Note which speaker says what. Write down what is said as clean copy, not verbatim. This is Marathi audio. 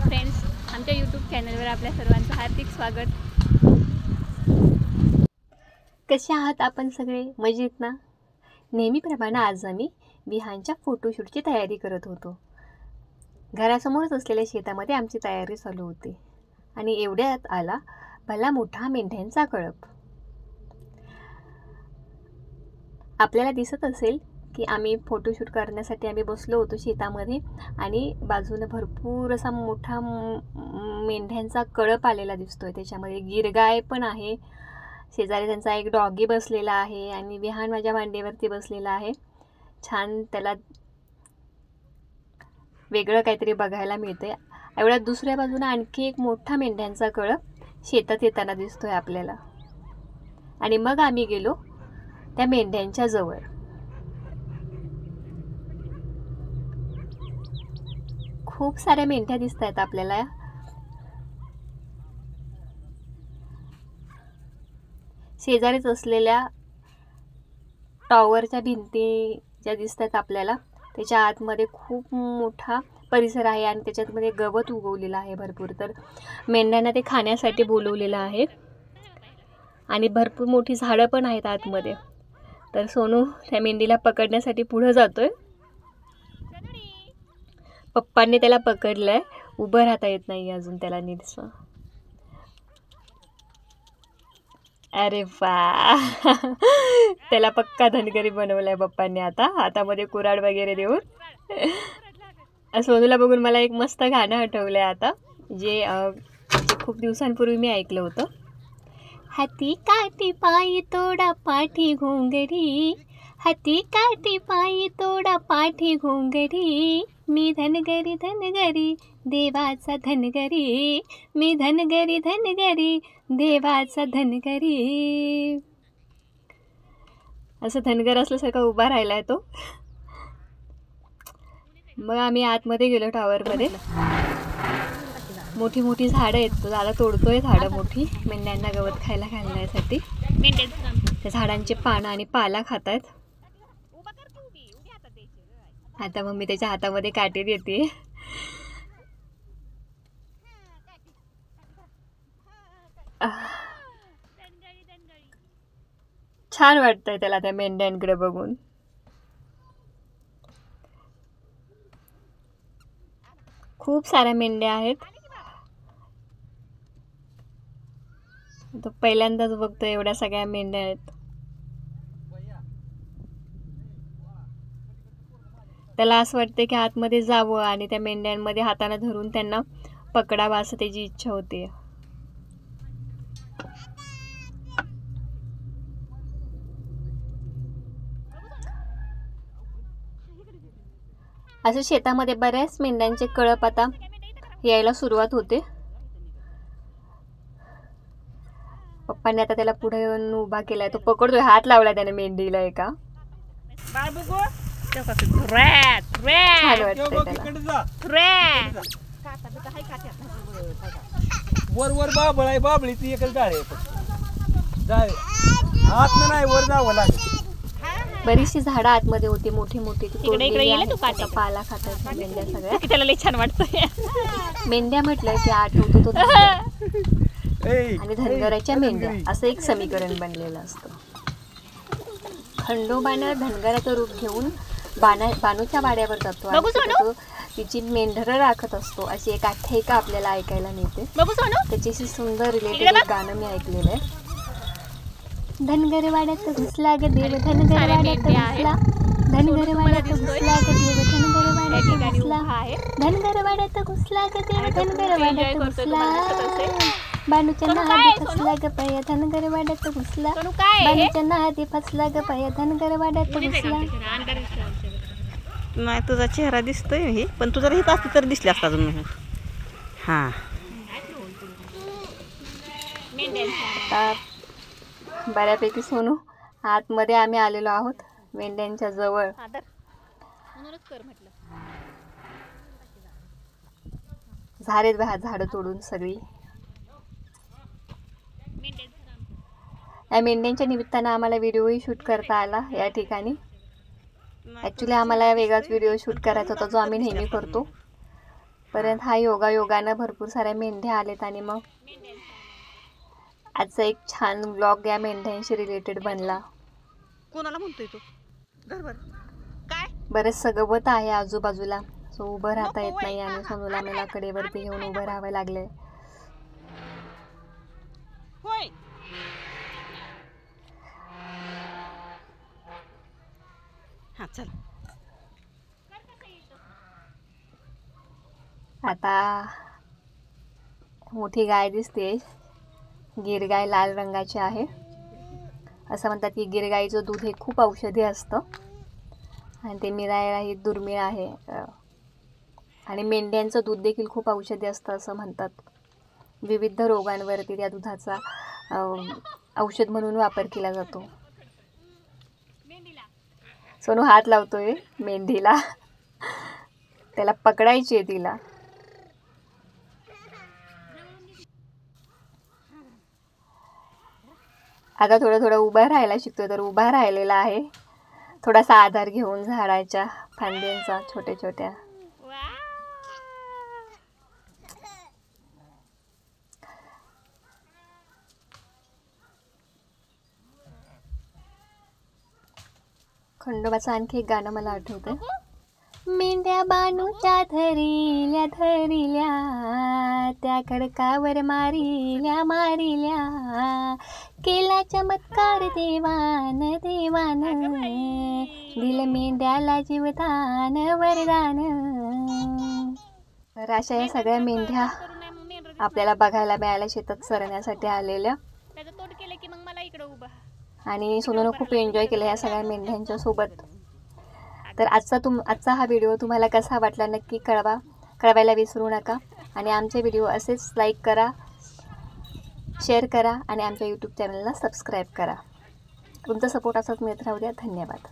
Speaker 1: फ्रेंड्स, आमच्या यूट्यूब चॅनलवर आपल्या सर्वांचं हार्दिक स्वागत। कसे आहात आपण सगळे? मजेत ना? नेहमीप्रमाणे आज आम्ही विहानच्या फोटोशूटची तयारी करत होतो। घरासमोरच असलेल्या शेतामध्ये आमची तयारी चालू होती आणि एवढ्यात आला भला मोठा मेंढ्यांचा कळप। आपल्याला दिसत असेल की आम्ही फोटोशूट करण्यासाठी आम्ही बसलो होतो शेतामध्ये आणि बाजूने भरपूर असा मोठा मेंढ्यांचा कळप आलेला दिसतोय। त्याच्यामध्ये गिरगाय पण आहे, शेजारी त्यांचा एक डॉगी बसलेला आहे आणि विहान माझ्या मांडीवरती बसलेला आहे। छान त्याला वेगळं काहीतरी बघायला मिळतंय। एवढ्यात दुसऱ्या बाजूने आणखी एक मोठा मेंढ्यांचा कळप शेतात येताना दिसतोय आपल्याला। आणि मग आम्ही गेलो त्या मेंढ्यांच्या जवळ। खूप साऱ्या मेंढ्या दिसत आहेत आपल्याला। शेजारीच असलेल्या टॉवरच्या भिंती ज्या दिसत आहेत आपल्याला, त्याच्या आतमध्ये खूप मोठा परिसर आहे आणि त्याच्यामध्ये गवत उगवलेलं आहे भरपूर। तर मेंढ्यांना ते खाण्यासाठी बोलवलेलं आहे आणि भरपूर मोठी झाडं पण आहेत आतमध्ये। तर सोनू त्या मेंढीला पकडण्यासाठी पुढे जातोय। पप्पांनी त्याला पकडलंय, उभं राहता येत नाही अजून त्याला नीटसं। अरे वा, त्याला पक्का धनगरी बनवलाय पप्पांनी आता हातामध्ये कुऱ्हाड वगैरे देऊन। सोनूला बघून मला एक मस्त गाणं आठवलंय आता, जे खूप दिवसांपूर्वी मी ऐकलं होतं। हाती काठी पायी तोडा पाठी घोंगडी, हाती काठी पायी तोडा पाठी घोंगडी, मी धनगरी धनगरी देवाचा धनगरी, मी धनगरी धनगरी देवाचा धनगरी। असं धनगर असल्यासारखा उभा राहिलाय तो। मग आम्ही आतमध्ये गेलो टॉवरमध्ये। मोठी मोठी झाडं आहेत, तो दादा तोडतोय झाडं मोठी मेंढ्यांना गवत खायला घालण्यासाठी। त्या झाडांचे पानं आणि पाला खात आहेत। आता मग मी त्याच्या हातामध्ये काठी देते। छान वाटतंय त्याला त्या मेंढ्यांकडे बघून। खूप साऱ्या मेंढ्या आहेत। तो पहिल्यांदाच बघतो एवढ्या सगळ्या मेंढ्या आहेत। त्याला असं वाटतं की आतमध्ये जावं आणि त्या मेंढ्यांमध्ये हाताने धरून त्यांना पकडावं, असं त्याची इच्छा होते। असं शेतामध्ये बऱ्याच मेंढ्यांचे कळप आता यायला सुरुवात होते। पप्पांनी आता त्याला पुढे येऊन उभा केलाय, तो पकडतोय, हात लावलाय त्याने मेंढीला एका। छान वाटतंय त्याला।
Speaker 2: वर वर बाबळाय, बाबळीची एकच डाळ आहे, जाय आत नाही वर जावं लागेल।
Speaker 1: बरीचशी झाडं आतमध्ये होती, मोठी मोठी पाला खातात मेंढ्या सगळ्या। त्याला लई छान वाटतंय। मेंढ्या म्हटलं की आठवतो तो आणि धनगराच्या मेंढ्या, असं एक समीकरण बनलेलं असतं। खंडोबानं धनगराचं रूप घेऊन बानूच्या वाड्यावर जातो आणि तो तिची मेंढरं राखत असतो, अशी एक आख्यायिका आपल्याला ऐकायला मिळते। त्याच्याशी सुंदर रिलेटेड एक गाणं मी ऐकलेलं आहे। धनगर वाड्यात घुसला ग देव, धनगर वाड्यात घुसला, धनगर वाड्यात घुसला ग देव, धनगर वाड्यात घुसला, धनगर वाड्यात घुसला ग देव, धनगर वाड्यात घुसला, बानूच्या नादी फसला ग पया, धनगर वाड्यात घुसला, बानूच्या नादी फसला ग पया, धनगर वाड्यात घुसला।
Speaker 3: नाही, तुझा चेहरा दिसतोय हे, पण तुझा हित असतं तर दिसले असता अजून। हां,
Speaker 1: बऱ्यापैकी सोनू आतमध्ये आम्ही आलेलो आहोत मेंढ्यांच्या जवळ। झालेत बघा झाडं तोडून सगळी। या मेंढ्यांच्या निमित्तानं आम्हाला व्हिडिओही शूट करता आला या ठिकाणी। ॲक्च्युली आम्हाला वेगळाच व्हिडिओ शूट करायचा होता, जो आम्ही नेहमी करतो। परत हा योगायोगानं भरपूर साऱ्या मेंढ्या आलेत आणि मग आजचा एक छान ब्लॉग या मेंढ्यांशी रिलेटेड बनला.
Speaker 3: कोणाला म्हणतोय तू? धर काय
Speaker 1: बरेच गवत आहे आजूबाजूला, सो उभं राहता येत नाही आणि सोनूला मला कडेवरती घेऊन उभं राहावं लागले.
Speaker 3: होय हा चल.
Speaker 1: आता मोठी गाय दिसते, गिर गाय लाल रंगाची आहे. असं म्हणतात की गिर गाईचं दूध हे खूप औषधी असतं आणि ते मिळायला ही दुर्मिळ आहे. आणि मेंढ्यांचं दूध देखील खूप औषधी असतं असं म्हणतात. विविध रोगांवरती त्या दुधाचा औषध म्हणून वापर केला जातो. सोनू हात लावतोय मेंढीला, त्याला पकडायची आहे तिला. आता थोडं थोडं उभा राहायला शिकतोय, तर उभा राहिलेला आहे थोडासा आधार घेऊन झाडाच्या फांद्यांचा छोट्या छोट्या. खंडोबाचं आणखी एक गाणं मला आठवतं. मेंढ्या बानूच्या धरिल्या धरिल्या, त्या खडकावर मारिल्या मारिल्या, केला चमत्कार देवान देवान, दिल मेंढ्याला जीवदान वरदान. तर अशा या सगळ्या मेंढ्या आपल्याला बघायला मिळाल्या शेतात चरण्यासाठी आलेल्या. आणि सोनूनं खूप एन्जॉय केलं या सगळ्या मेंढ्यांच्या सोबत. तर आजचा हा व्हिडिओ तुम्हाला कसा वाटला नक्की कळवायला विसरू नका. आणि आमचे व्हिडिओ असेच लाईक करा, शेअर करा आणि आमच्या यूट्यूब चॅनलला सबस्क्राईब करा. तुमचा सपोर्ट असाच मिळत राहू द्या. धन्यवाद.